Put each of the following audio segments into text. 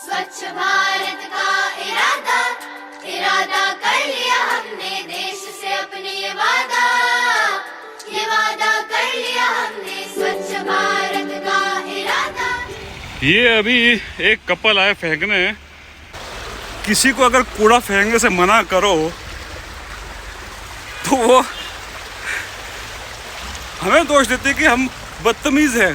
स्वच्छ भारत का इरादा इरादा कर लिया हमने, देश से अपने ये वादा कर लिया हमने, स्वच्छ भारत का इरादा। ये अभी एक कपल आए फेंकने। किसी को अगर कूड़ा फेंकने से मना करो तो वो हमें दोष देते कि हम बदतमीज हैं।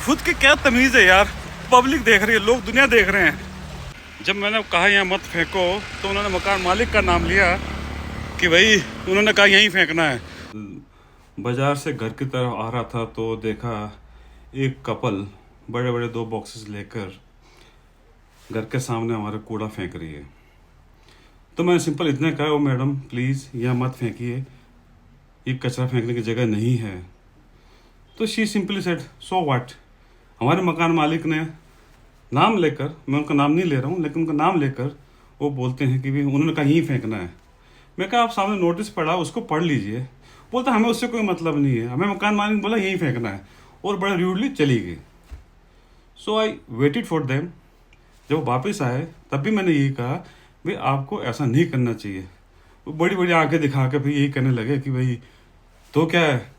खुद की क्या तमीज़ है यार। पब्लिक देख रही है, लोग दुनिया देख रहे हैं। जब मैंने कहा यहाँ मत फेंको तो उन्होंने मकान मालिक का नाम लिया कि भाई, उन्होंने कहा यहीं फेंकना है। बाजार से घर की तरफ आ रहा था तो देखा एक कपल बड़े बड़े 2 बॉक्सेस लेकर घर के सामने हमारे कूड़ा फेंक रही है। तो मैंने सिंपल इतना कहा, ओ मैडम प्लीज़ यहाँ मत फेंकिए, ये कचरा फेंकने की जगह नहीं है। तो she simply said so what. हमारे मकान मालिक ने नाम लेकर, मैं उनका नाम नहीं ले रहा हूँ लेकिन उनका नाम लेकर वो बोलते हैं कि भाई उन्होंने कहा यहीं फेंकना है। मैं कहा आप सामने नोटिस पढ़ा, उसको पढ़ लीजिए। बोलता हमें उससे कोई मतलब नहीं है, हमें मकान मालिक बोला यहीं फेंकना है, और बड़ा रूडली चली गई। सो आई वेटेड फॉर देम। जब वो वापस आए तब भी मैंने यही कहा भाई आपको ऐसा नहीं करना चाहिए। वो बड़ी बड़ी आंखें दिखा के भाई यही कहने लगे कि भाई तो क्या है,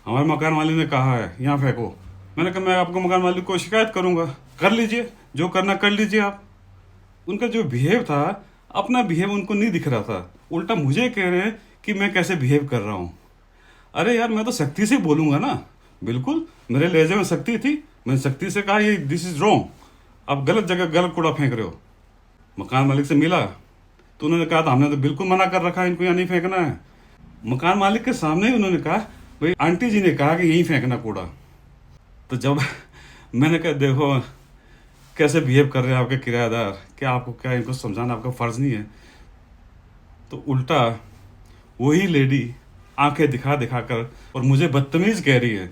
हमारे मकान मालिक ने कहा है यहाँ फेंको। मैंने कहा मैं आपको मकान मालिक को शिकायत करूँगा, कर लीजिए, जो करना कर लीजिए आप। उनका जो बिहेव था, अपना बिहेव उनको नहीं दिख रहा था, उल्टा मुझे कह रहे हैं कि मैं कैसे बिहेव कर रहा हूँ। अरे यार मैं तो सख्ती से बोलूँगा ना, बिल्कुल मेरे लहजे में सख्ती थी। मैंने सख्ती से कहा ये दिस इज़ रॉन्ग, आप गलत जगह गलत कूड़ा फेंक रहे हो। मकान मालिक से मिला तो उन्होंने कहा था हमने तो बिल्कुल मना कर रखा है, इनको यहाँ नहीं फेंकना है। मकान मालिक के सामने ही उन्होंने कहा भाई आंटी जी ने कहा कि यहीं फेंकना कूड़ा। तो जब मैंने कहा देखो कैसे बिहेव कर रहे हैं आपके किराएदार, क्या आपको क्या इनको समझाना आपका फ़र्ज़ नहीं है। तो उल्टा वही लेडी आंखें दिखा दिखा कर और मुझे बदतमीज़ कह रही है,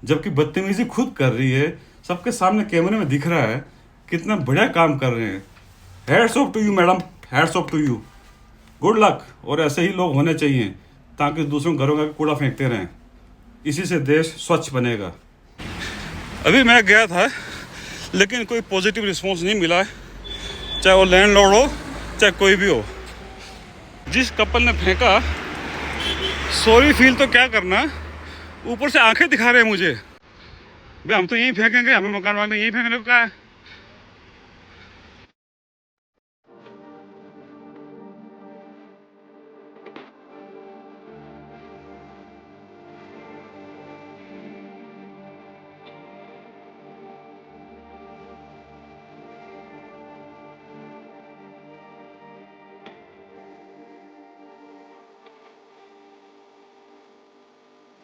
जबकि बदतमीज़ी खुद कर रही है, सबके सामने कैमरे में दिख रहा है कितना बढ़िया काम कर रहे हैं। Hats off to you madam, hats off to you, good luck. और ऐसे ही लोग होने चाहिए ताकि दूसरों घरों का कूड़ा फेंकते रहें, इसी से देश स्वच्छ बनेगा। अभी मैं गया था लेकिन कोई पॉजिटिव रिस्पांस नहीं मिला है, चाहे वो लैंडलॉर्ड हो चाहे कोई भी हो। जिस कपल ने फेंका सॉरी फील तो क्या करना, ऊपर से आंखें दिखा रहे हैं मुझे भाई हम तो यहीं फेंकेंगे, हमें मकान वाले ने यहीं फेंकने को कहा है।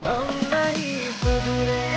हम नहीं सुधरे